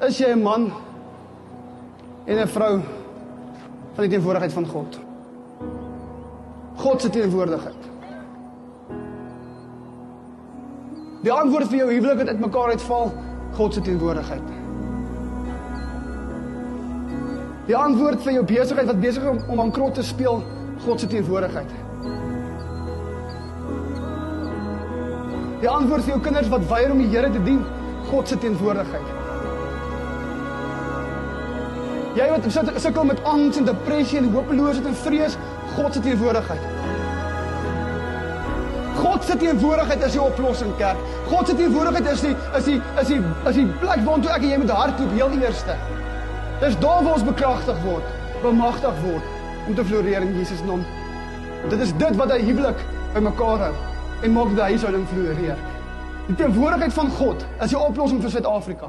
Is jy 'n man en 'n vrou van die teenwoordigheid van God? God se teenwoordigheid. Die antwoord vir jou huwelik wat uitmekaar uitval, God se teenwoordigheid. Die antwoord vir jou besigheid wat besig is om bankrot te speel, God se teenwoordigheid. Die antwoord vir jou kinders wat weier om die Here te dien, God se teenwoordigheid. Jy wat sukkel met angs en depressie en hopeloosheid en vrees, God se teenwoordigheid. God se teenwoordigheid is die oplossing, kerk. God se teenwoordigheid is die plek waartoe ek en jy moet hardloop, heel eerste. Dis daar waar ons bekragtig word, bemagtig word om te floreer in Jesus naam. Dit is dit wat 'n huwelik bymekaar hou en maak dat die huishouding floreer. Die teenwoordigheid van God is die oplossing vir Suid-Afrika.